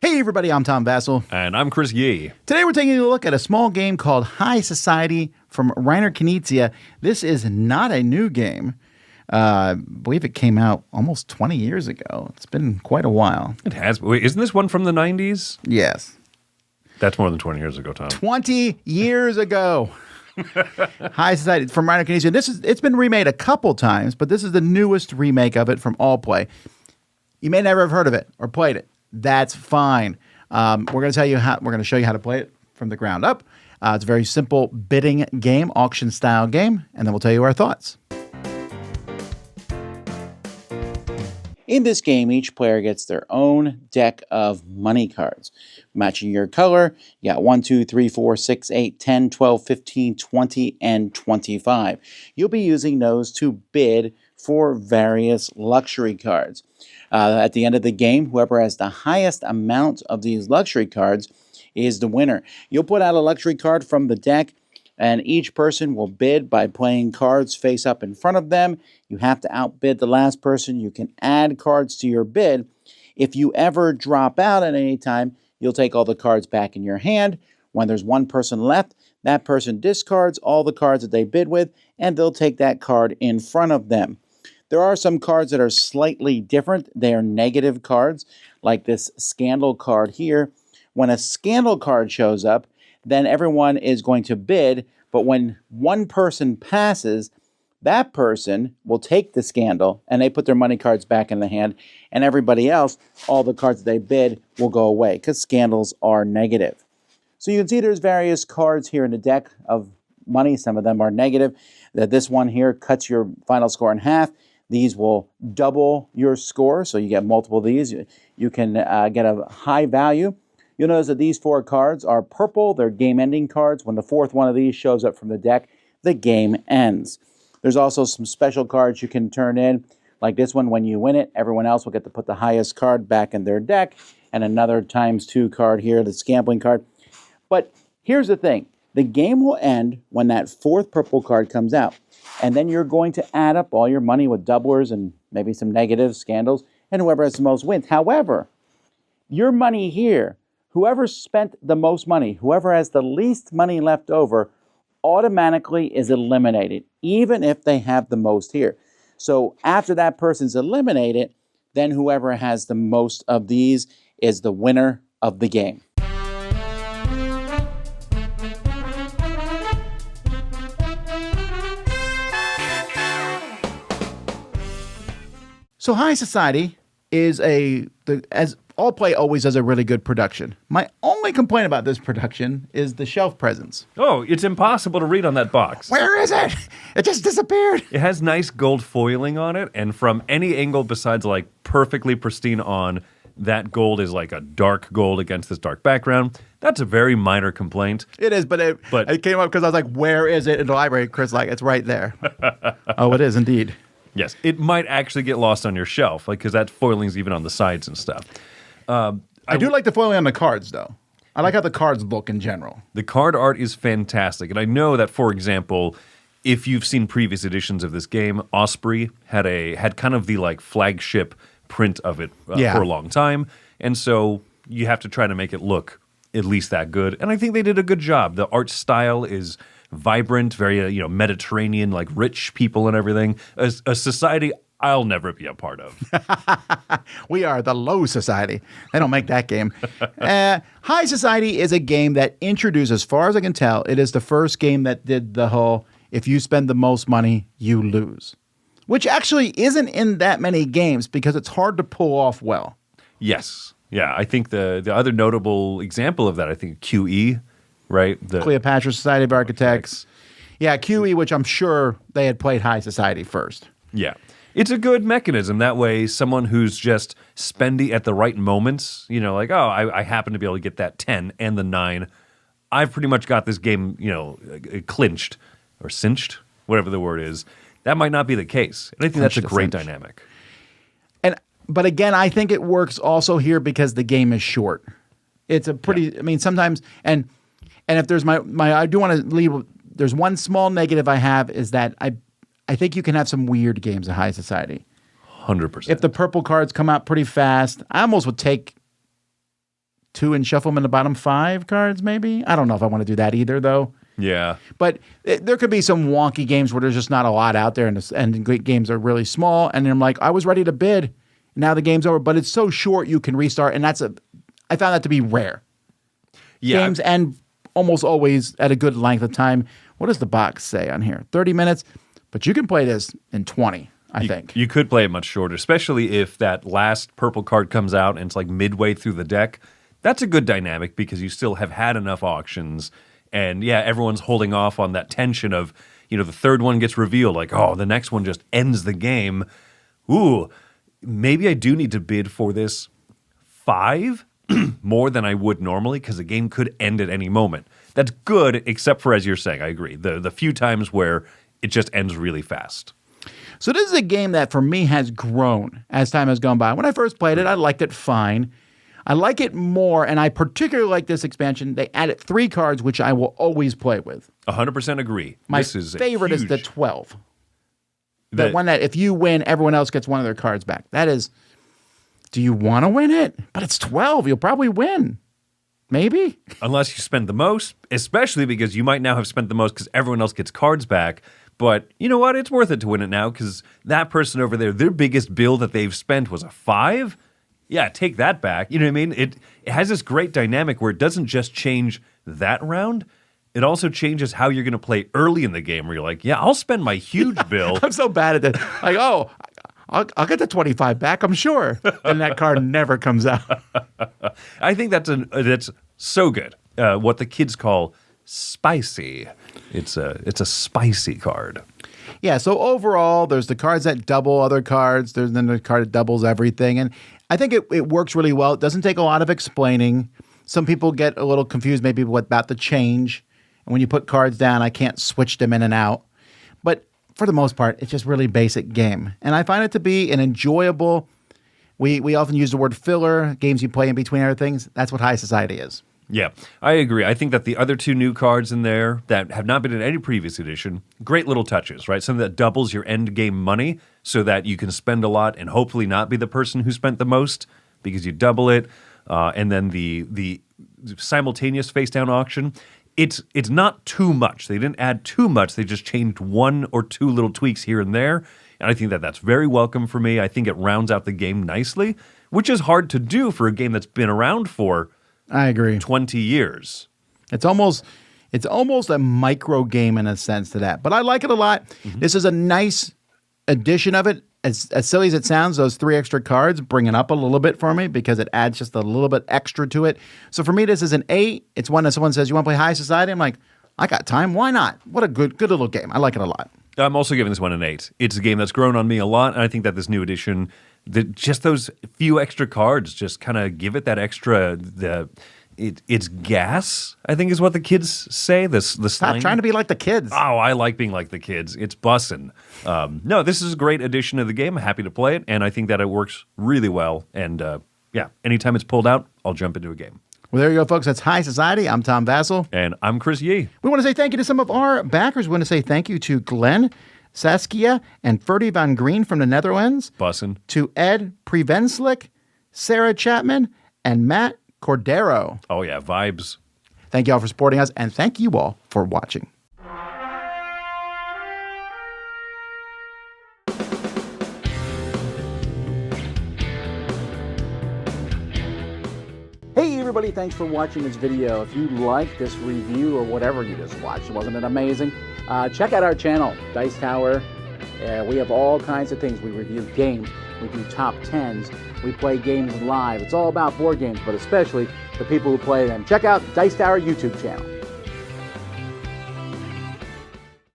Hey everybody, I'm Tom Vassell. And I'm Chris Yee. Today we're taking a look at a small game called High Society from Reiner Knizia. This is not a new game. I believe it came out almost 20 years ago. It's been quite a while. It has. Wait, isn't this one from the 90s? Yes. That's more than 20 years ago, Tom. 20 years ago. High Society from Reiner Knizia. It's been remade a couple times, but this is the newest remake of it from Allplay. You may never have heard of it or played it. That's fine. We're going to show you how to play it from the ground up. It's a very simple bidding game, auction style game, and then we'll tell you our thoughts. In this game, each player gets their own deck of money cards. Matching your color, you got 1, 2, 3, 4, 6, 8, 10, 12, 15, 20, and 25. You'll be using those to bid for various luxury cards. At the end of the game, whoever has the highest amount of these luxury cards is the winner. You'll put out a luxury card from the deck, and each person will bid by playing cards face up in front of them. You have to outbid the last person. You can add cards to your bid. If you ever drop out at any time, you'll take all the cards back in your hand. When there's one person left, that person discards all the cards that they bid with, and they'll take that card in front of them. There are some cards that are slightly different. They are negative cards, like this scandal card here. When a scandal card shows up, then everyone is going to bid, but when one person passes, that person will take the scandal, and they put their money cards back in the hand, and everybody else, all the cards that they bid will go away, because scandals are negative. So you can see there's various cards here in the deck of money. Some of them are negative. This one here cuts your final score in half. These will double your score, so you get multiple of these. You can get a high value. You'll notice that these 4 cards are purple. They're game-ending cards. When the 4th one of these shows up from the deck, the game ends. There's also some special cards you can turn in, like this one. When you win it, everyone else will get to put the highest card back in their deck, and another ×2 card here, the gambling card. But here's the thing. The game will end when that 4th purple card comes out. And then you're going to add up all your money with doublers and maybe some negative scandals, and whoever has the most wins. However, your money here, whoever spent the most money, whoever has the least money left over, automatically is eliminated, even if they have the most here. So after that person's eliminated, then whoever has the most of these is the winner of the game. So High Society is as Allplay always does, a really good production. My only complaint about this production is the shelf presence. Oh, it's impossible to read on that box. Where is it? It just disappeared. It has nice gold foiling on it, and from any angle besides like perfectly pristine on, that gold is like a dark gold against this dark background. That's a very minor complaint. It is, but it came up because I was like, where is it in the library? Chris, like, it's right there. Oh, it is indeed. Yes, it might actually get lost on your shelf, like because that foiling's even on the sides and stuff. I do like the foiling on the cards, though. I like how the cards look in general. The card art is fantastic, and I know that, for example, if you've seen previous editions of this game, Osprey had kind of the like flagship print of it for a long time, and so you have to try to make it look at least that good. And I think they did a good job. The art style is vibrant, very Mediterranean, like rich people and everything. A society I'll never be a part of. We are the low society. They don't make that game. High Society is a game that introduced, as far as I can tell, it is the first game that did the whole, if you spend the most money, you lose. Which actually isn't in that many games because it's hard to pull off well. Yes. Yeah, I think the other notable example of that, I think QE, right? The Cleopatra Society of Architects. Yeah, QE, which I'm sure they had played High Society first. Yeah. It's a good mechanism. That way, someone who's just spendy at the right moments, like, oh, I happen to be able to get that 10 and the 9. I've pretty much got this game, clinched or cinched, whatever the word is. That might not be the case. And I think that's a great dynamic. But again, I think it works also here because the game is short. It's a pretty, I mean, sometimes, and if there's I do want to leave, there's one small negative I have is that I think you can have some weird games at High Society. 100%. If the purple cards come out pretty fast, I almost would take 2 and shuffle them in the bottom 5 cards, maybe. I don't know if I want to do that either, though. Yeah. But there could be some wonky games where there's just not a lot out there, and the games are really small. And I'm like, I was ready to bid, and now the game's over. But it's so short, you can restart, and I found that to be rare. Yeah. Games end almost always at a good length of time. What does the box say on here? 30 minutes, but you can play this in 20. I think. You could play it much shorter, especially if that last purple card comes out and it's like midway through the deck. That's a good dynamic because you still have had enough auctions. And yeah, everyone's holding off on that tension of, the third one gets revealed, like, oh, the next one just ends the game. Ooh, maybe I do need to bid for this 5 more than I would normally because the game could end at any moment. That's good, except for, as you're saying, I agree, the few times where it just ends really fast. So this is a game that, for me, has grown as time has gone by. When I first played it, I liked it fine. I like it more, and I particularly like this expansion. They added 3 cards, which I will always play with. 100% agree. My favorite is the 12. The one that if you win, everyone else gets one of their cards back. That is, do you want to win it? But it's 12. You'll probably win. Maybe. Unless you spend the most, especially because you might now have spent the most because everyone else gets cards back. But you know what? It's worth it to win it now because that person over there, their biggest bill that they've spent was a 5. Yeah, take that back. You know what I mean? It has this great dynamic where it doesn't just change that round. It also changes how you're going to play early in the game where you're like, yeah, I'll spend my huge bill. I'm so bad at that. Like, oh, I'll get the 25 back, I'm sure. And that card never comes out. I think that's so good. What the kids call spicy. It's a spicy card. Yeah, so overall, there's the cards that double other cards. There's then the card that doubles everything. And I think it works really well. It doesn't take a lot of explaining. Some people get a little confused maybe about the change. And when you put cards down, I can't switch them in and out. But for the most part, it's just really basic game. And I find it to be an enjoyable, we often use the word filler, games you play in between other things. That's what High Society is. Yeah, I agree. I think that the other 2 new cards in there that have not been in any previous edition, great little touches, right? Something that doubles your end game money so that you can spend a lot and hopefully not be the person who spent the most because you double it. And then the simultaneous face down auction, it's not too much. They didn't add too much. They just changed 1 or 2 little tweaks here and there. And I think that that's very welcome for me. I think it rounds out the game nicely, which is hard to do for a game that's been around for I agree. 20 years. It's almost a micro game in a sense to that. But I like it a lot. Mm-hmm. This is a nice addition of it. As silly as it sounds, those 3 extra cards bring it up a little bit for me because it adds just a little bit extra to it. So for me, this is an 8. It's one that someone says, you want to play High Society? I'm like, I got time. Why not? What a good little game. I like it a lot. I'm also giving this one an 8. It's a game that's grown on me a lot, and I think that this new edition, just those few extra cards just kind of give it that extra, it's gas, I think is what the kids say. The slang. Stop trying to be like the kids. Oh, I like being like the kids. It's bussin'. No, this is a great addition to the game. I'm happy to play it, and I think that it works really well. And yeah, anytime it's pulled out, I'll jump into a game. Well, there you go, folks. That's High Society. I'm Tom Vassell. And I'm Chris Yee. We want to say thank you to some of our backers. We want to say thank you to Glenn, Saskia, and Ferdy van Green from the Netherlands. Bussin'. To Ed Prevenslick, Sarah Chapman, and Matt Cordero. Oh, yeah, vibes. Thank you all for supporting us, and thank you all for watching. Hey everybody, thanks for watching this video. If you like this review or whatever you just watched, wasn't it amazing? Check out our channel, Dice Tower. We have all kinds of things. We review games, we do top 10s, we play games live. It's all about board games, but especially the people who play them. Check out Dice Tower YouTube channel.